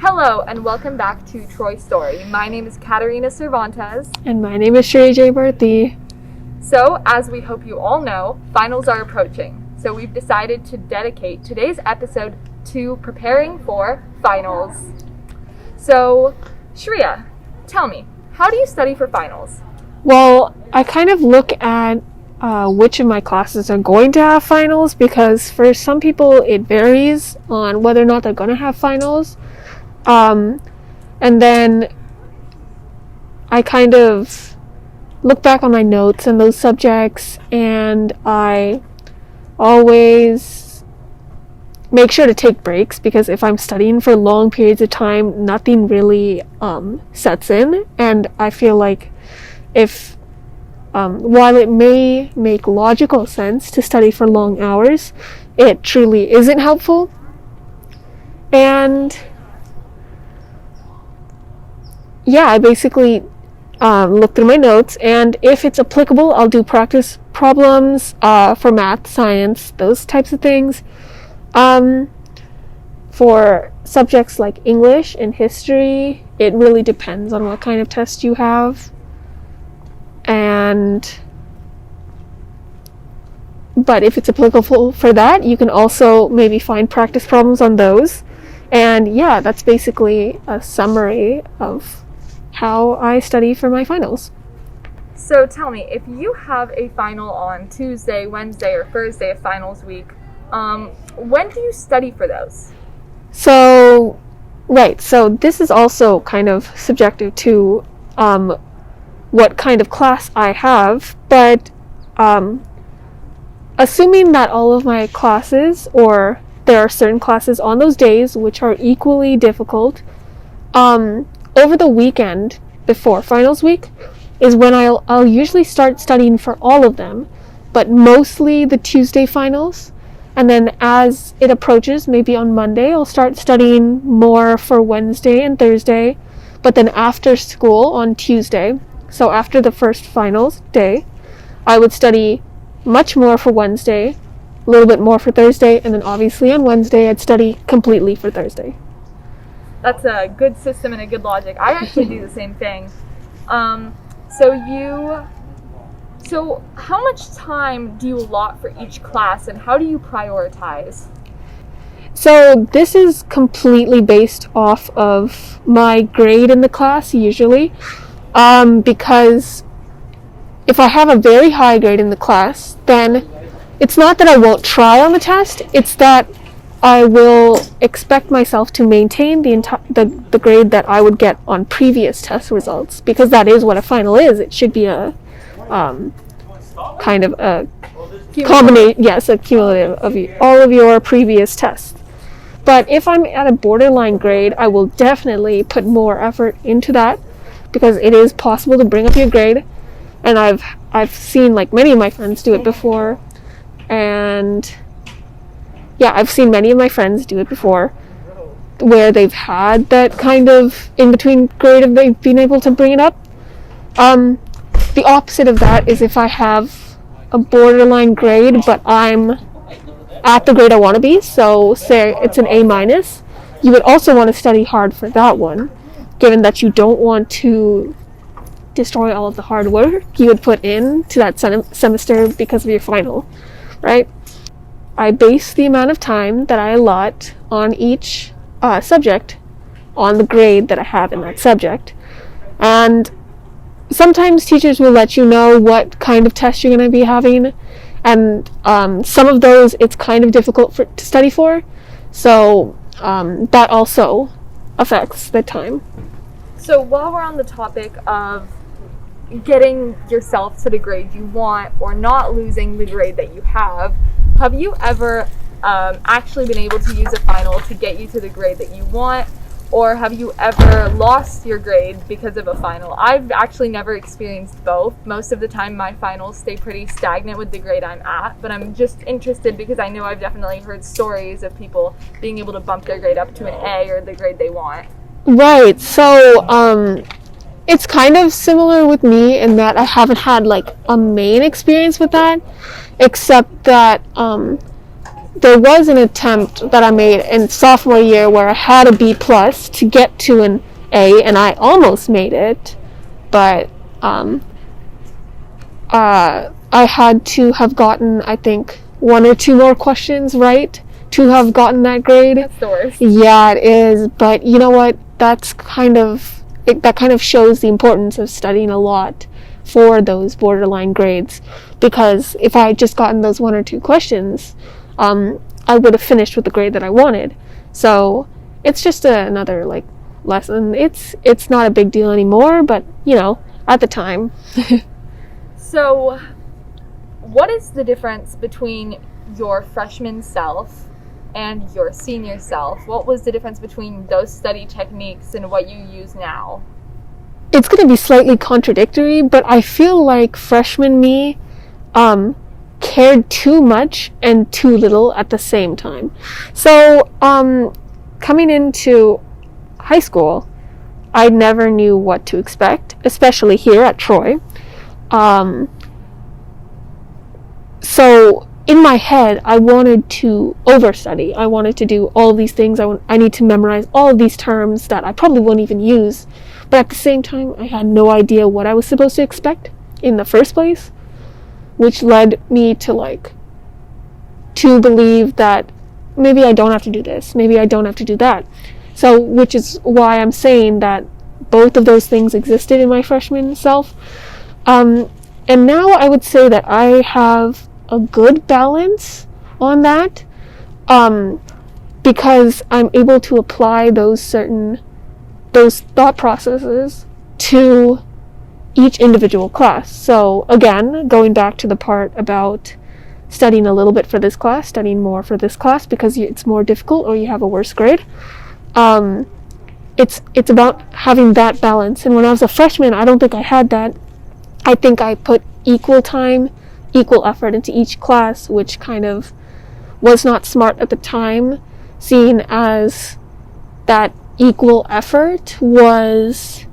Hello and welcome back to Troy Story. My name is Katarina Cervantes. And my name is Sherry J. Barthy. So, as we hope you all know, finals are approaching. So we've decided to dedicate today's episode to preparing for finals. So, Shreya, tell me, how do you study for finals? Well, I kind of look at which of my classes are going to have finals, because for some people it varies on whether or not they're going to have finals. And then I kind of look back on my notes and those subjects, and I always make sure to take breaks, because if I'm studying for long periods of time, nothing really sets in, and I feel like if while it may make logical sense to study for long hours, it truly isn't helpful. And yeah, I basically look through my notes, and if it's applicable, I'll do practice problems for math, science, those types of things. For subjects like English and history, it really depends on what kind of test you have. But if it's applicable for that, you can also maybe find practice problems on those. And yeah, that's basically a summary of how I study for my finals. So tell me, if you have a final on Tuesday, Wednesday, or Thursday of finals week, when do you study for those? So this is also kind of subjective to what kind of class I have, but assuming that all of my classes, or there are certain classes on those days which are equally difficult, over the weekend before finals week is when I'll usually start studying for all of them, but mostly the Tuesday finals. And then as it approaches, maybe on Monday, I'll start studying more for Wednesday and Thursday. But then after school on Tuesday, so after the first finals day, I would study much more for Wednesday, a little bit more for Thursday, and then obviously on Wednesday I'd study completely for Thursday. That's a good system and a good logic. I actually do the same thing. So how much time do you allot for each class, and how do you prioritize? So this is completely based off of my grade in the class usually, because if I have a very high grade in the class, then it's not that I won't try on the test, it's that I will expect myself to maintain the grade that I would get on previous test results, because that is what a final is. It should be a kind of a combination, yes, a cumulative of all of your previous tests. But if I'm at a borderline grade, I will definitely put more effort into that, because it is possible to bring up your grade, and I've seen like many of my friends do it before, and yeah, I've seen many of my friends do it before, where they've had that kind of in-between grade of they've been able to bring it up. The opposite of that is if I have a borderline grade, but I'm at the grade I want to be, so say it's an A-, you would also want to study hard for that one, given that you don't want to destroy all of the hard work you would put into that semester because of your final, right? I base the amount of time that I allot on each subject on the grade that I have in that subject. And sometimes teachers will let you know what kind of test you're going to be having, and some of those it's kind of difficult to study for, so that also affects the time. So while we're on the topic of getting yourself to the grade you want, or not losing the grade that you have you ever actually been able to use a final to get you to the grade that you want? Or have you ever lost your grade because of a final? I've actually never experienced both. Most of the time my finals stay pretty stagnant with the grade I'm at, but I'm just interested because I know I've definitely heard stories of people being able to bump their grade up to an A or the grade they want. Right, so it's kind of similar with me in that I haven't had like a main experience with that, except that there was an attempt that I made in sophomore year where I had a B plus to get to an A, and I almost made it, but I had to have gotten, I think, 1 or 2 more questions right to have gotten that grade. That's the worst. Yeah, it is. But you know what? That kind of shows the importance of studying a lot for those borderline grades. Because if I had just gotten those 1 or 2 questions, I would have finished with the grade that I wanted. So it's just another lesson. It's not a big deal anymore, but at the time. So, what is the difference between your freshman self and your senior self? What was the difference between those study techniques and what you use now? It's going to be slightly contradictory, but I feel like freshman me cared too much and too little at the same time. So, coming into high school, I never knew what to expect, especially here at Troy. So in my head, I wanted to overstudy. I wanted to do all of these things. I need to memorize all of these terms that I probably won't even use. But at the same time, I had no idea what I was supposed to expect in the first place, which led me to believe that maybe I don't have to do this. Maybe I don't have to do that. So, which is why I'm saying that both of those things existed in my freshman self. And now I would say that I have a good balance on that, because I'm able to apply those thought processes to each individual class. So again, going back to the part about studying a little bit for this class, studying more for this class because it's more difficult or you have a worse grade. It's about having that balance. And when I was a freshman, I don't think I had that. I think I put equal time, equal effort into each class, which kind of was not smart at the time, seeing as that equal effort was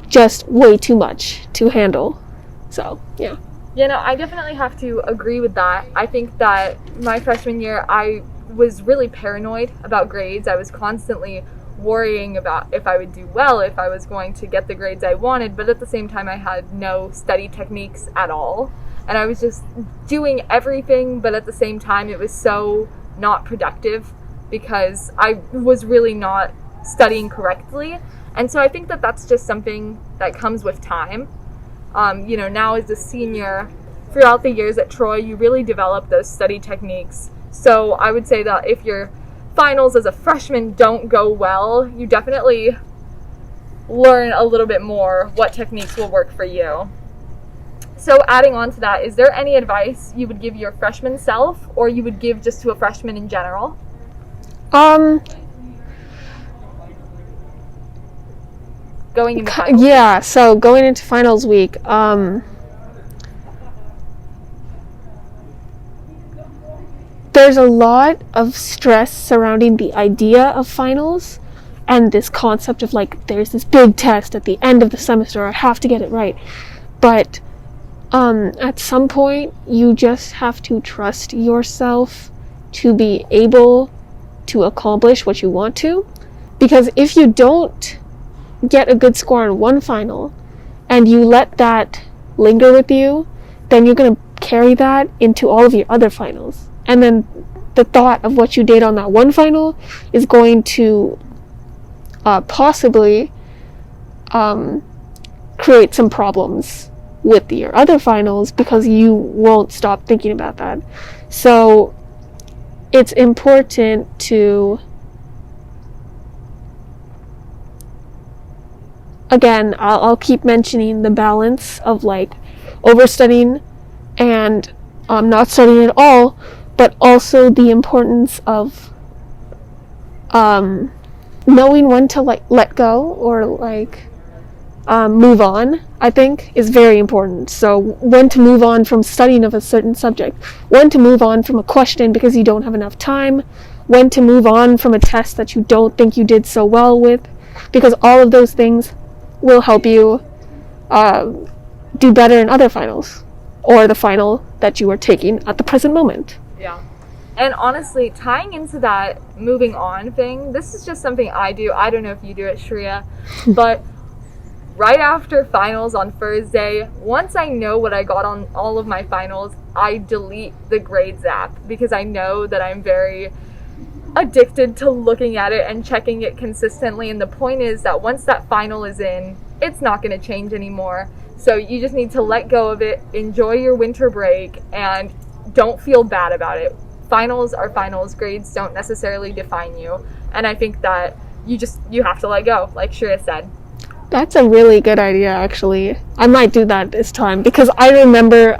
just way too much to handle. So, yeah. I definitely have to agree with that. I think that my freshman year, I was really paranoid about grades. I was constantly worrying about if I would do well, if I was going to get the grades I wanted, but at the same time I had no study techniques at all. And I was just doing everything, but at the same time it was so not productive because I was really not studying correctly. And so I think that that's just something that comes with time. Now as a senior, throughout the years at Troy, you really develop those study techniques. So I would say that if your finals as a freshman don't go well, you definitely learn a little bit more what techniques will work for you. So adding on to that, is there any advice you would give your freshman self or you would give just to a freshman in general? Going into finals. Yeah, so going into finals week, there's a lot of stress surrounding the idea of finals and this concept of there's this big test at the end of the semester, I have to get it right. But at some point you just have to trust yourself to be able to accomplish what you want to, because if you don't get a good score on one final and you let that linger with you, then you're going to carry that into all of your other finals. And then the thought of what you did on that one final is going to possibly create some problems with your other finals because you won't stop thinking about that. So it's important to, again, I'll keep mentioning the balance of overstudying and not studying at all, but also the importance of knowing when to let go or move on, I think is very important. So when to move on from studying of a certain subject, when to move on from a question because you don't have enough time, when to move on from a test that you don't think you did so well with, because all of those things will help you do better in other finals or the final that you are taking at the present moment. Yeah. And honestly, tying into that moving on thing, this is just something I do. I don't know if you do it, Shreya, but right after finals on Thursday, once I know what I got on all of my finals, I delete the grades app because I know that I'm very addicted to looking at it and checking it consistently. And the point is that once that final is in, it's not going to change anymore. So you just need to let go of it, enjoy your winter break, and don't feel bad about it. Finals are finals. Grades don't necessarily define you. And I think that you have to let go, like Shreya said. That's a really good idea, actually. I might do that this time because I remember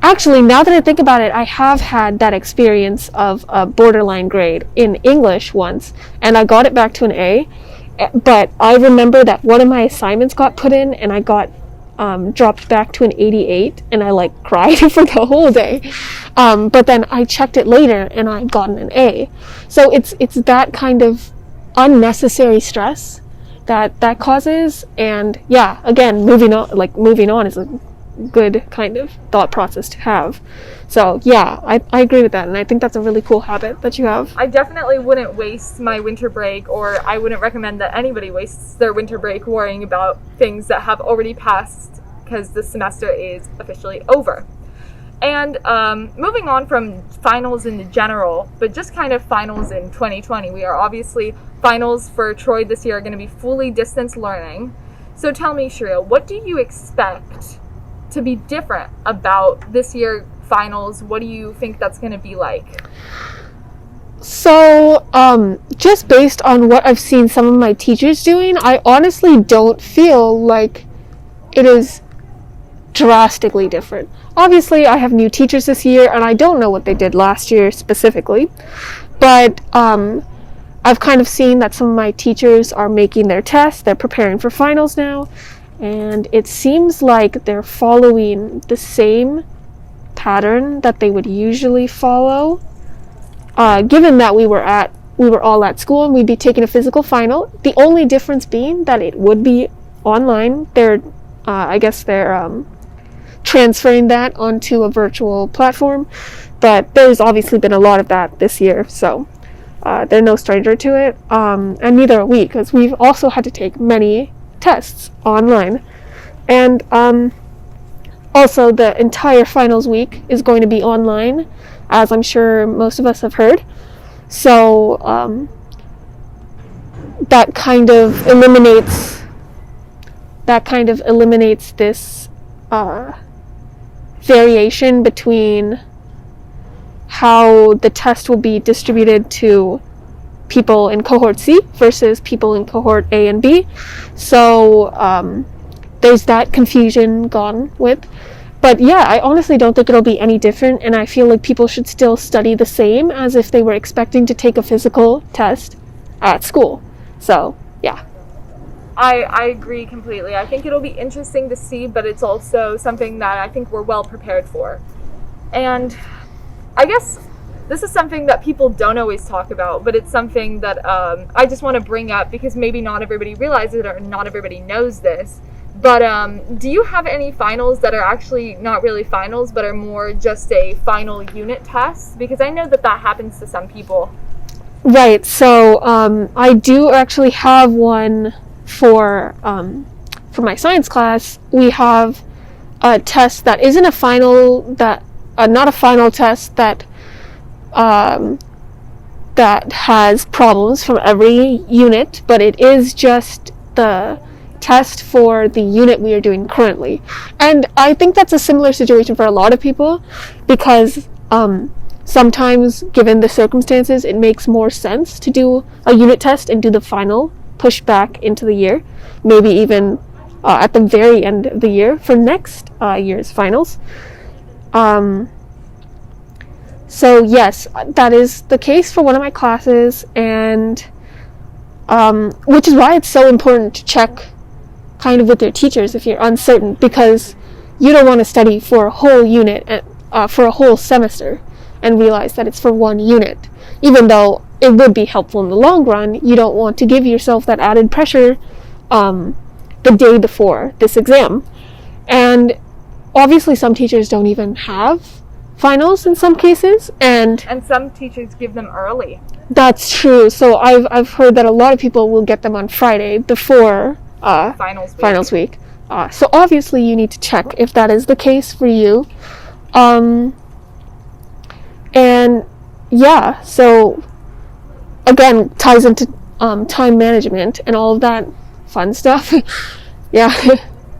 actually, now that I think about it, I have had that experience of a borderline grade in English once, and I got it back to an A, but I remember that one of my assignments got put in and I got dropped back to an 88, and I like cried for the whole day. But then I checked it later and I got an A. So it's that kind of unnecessary stress that causes. And yeah, again, moving on is a good kind of thought process to have. So yeah, I agree with that, and I think that's a really cool habit that you have. I definitely wouldn't waste my winter break, or I wouldn't recommend that anybody wastes their winter break worrying about things that have already passed, because the semester is officially over. And moving on from finals in general, but just kind of finals in 2020, we are obviously, finals for Troy this year are going to be fully distance learning. So tell me, Shreya, what do you expect to be different about this year finals? What do you think that's going to be like? So, just based on what I've seen some of my teachers doing, I honestly don't feel like it is drastically different. Obviously, I have new teachers this year, and I don't know what they did last year specifically, but I've kind of seen that some of my teachers are making their tests, they're preparing for finals now, and it seems like they're following the same pattern that they would usually follow. Given that we were all at school and we'd be taking a physical final, the only difference being that it would be online. I guess they're transferring that onto a virtual platform, but there's obviously been a lot of that this year, so they're no stranger to it, and neither are we, because we've also had to take many tests online. And also the entire finals week is going to be online, as I'm sure most of us have heard. So that kind of eliminates this variation between how the test will be distributed to people in cohort C versus people in cohort A and B. So there's that confusion gone with. But yeah, I honestly don't think it'll be any different, and I feel like people should still study the same as if they were expecting to take a physical test at school. So yeah. I agree completely. I think it'll be interesting to see, but it's also something that I think we're well prepared for. And I guess this is something that people don't always talk about, but it's something that I just want to bring up because maybe not everybody realizes it or not everybody knows this. But do you have any finals that are actually not really finals, but are more just a final unit test? Because I know that happens to some people. Right, so I do actually have one for my science class. We have a test that isn't a final, not a final test that has problems from every unit, but it is just the test for the unit we are doing currently. And I think that's a similar situation for a lot of people, because sometimes, given the circumstances, it makes more sense to do a unit test and do the final push back into the year, maybe even at the very end of the year for next year's finals. So yes, that is the case for one of my classes, and which is why it's so important to check kind of with your teachers if you're uncertain, because you don't want to study for a whole unit for a whole semester and realize that it's for one unit. Even though it would be helpful in the long run, you don't want to give yourself that added pressure the day before this exam. And obviously some teachers don't even have finals in some cases, and some teachers give them early. that's true. So I've heard that a lot of people will get them on Friday before Finals week. So obviously you need to check if that is the case for you. And yeah, so again, ties into time management and all of that fun stuff. Yeah.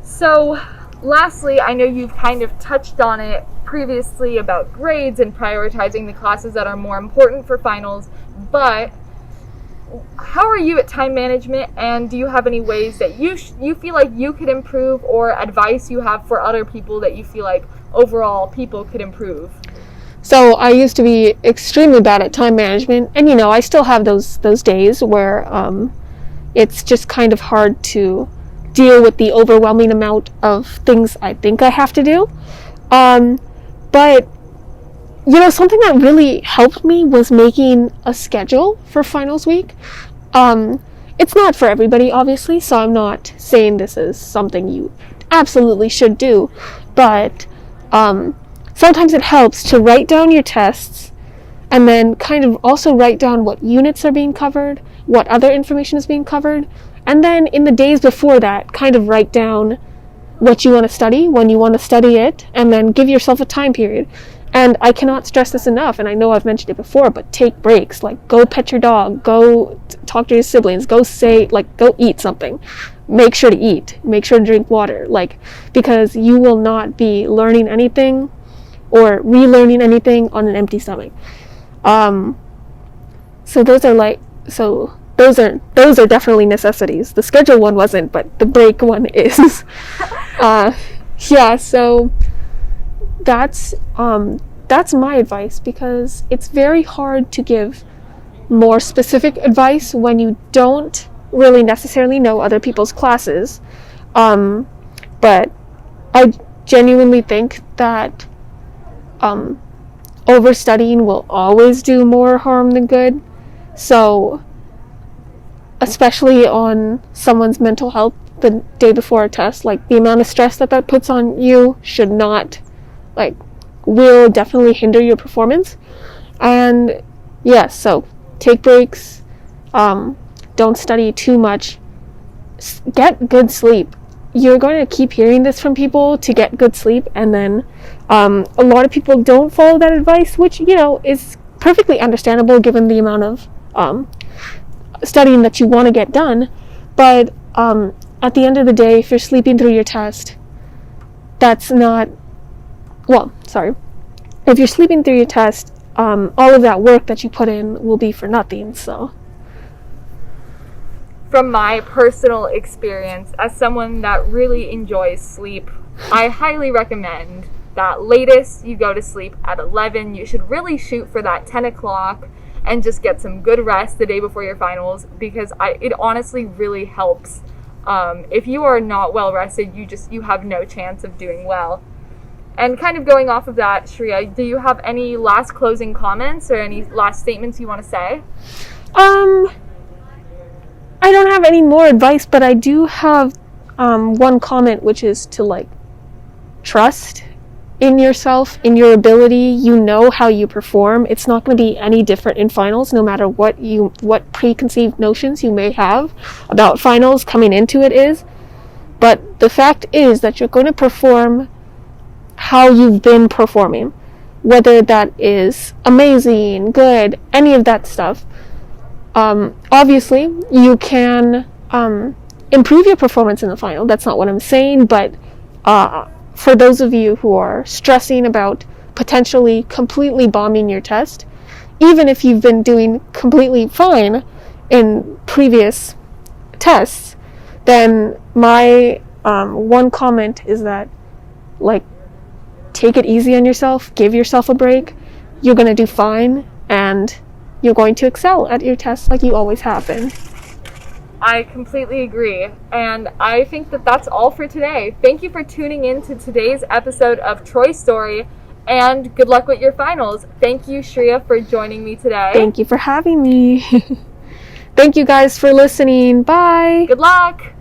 So lastly, I know you've kind of touched on it previously about grades and prioritizing the classes that are more important for finals, but how are you at time management, and do you have any ways that you feel like you could improve, or advice you have for other people that you feel like overall people could improve? So I used to be extremely bad at time management, and I still have those days where it's just kind of hard to deal with the overwhelming amount of things I think I have to do. But something that really helped me was making a schedule for finals week. It's not for everybody, obviously, so I'm not saying this is something you absolutely should do, but sometimes it helps to write down your tests and then kind of also write down what units are being covered, what other information is being covered, and then in the days before that, kind of write down what you want to study, when you want to study it, and then give yourself a time period. And I cannot stress this enough, and I know I've mentioned it before, but take breaks. Like, go pet your dog, go talk to your siblings, go eat something. Make sure to eat, make sure to drink water, because you will not be learning anything or relearning anything on an empty stomach. So those are definitely necessities. The schedule one wasn't, but the break one is. Yeah, so that's my advice, because it's very hard to give more specific advice when you don't really necessarily know other people's classes. But I genuinely think that overstudying will always do more harm than good. So especially on someone's mental health the day before a test, the amount of stress that puts on you should not, will definitely hinder your performance. And yeah, so take breaks, don't study too much, get good sleep. You're going to keep hearing this from people to get good sleep, and then a lot of people don't follow that advice, which is perfectly understandable given the amount of studying that you want to get done. But at the end of the day, if you're sleeping through your test, if you're sleeping through your test, all of that work that you put in will be for nothing. So from my personal experience, as someone that really enjoys sleep, I highly recommend that latest you go to sleep at 11. You should really shoot for that 10 o'clock and just get some good rest the day before your finals, because it honestly really helps. If you are not well rested, you have no chance of doing well. And kind of going off of that, Shreya, do you have any last closing comments or any last statements you want to say? I don't have any more advice, but I do have one comment, which is to trust in yourself, in your ability. You know how you perform. It's not going to be any different in finals, no matter what preconceived notions you may have about finals coming into it is. But the fact is that you're going to perform how you've been performing, whether that is amazing, good, any of that stuff. Obviously, you can improve your performance in the final. That's not what I'm saying, but for those of you who are stressing about potentially completely bombing your test, even if you've been doing completely fine in previous tests, then my one comment is that, take it easy on yourself, give yourself a break. You're going to do fine, and you're going to excel at your tests like you always have been. I completely agree, and I think that that's all for today. Thank you for tuning in to today's episode of Troy Story, and good luck with your finals. Thank you, Shreya, for joining me today. Thank you for having me. Thank you guys for listening. Bye. Good luck.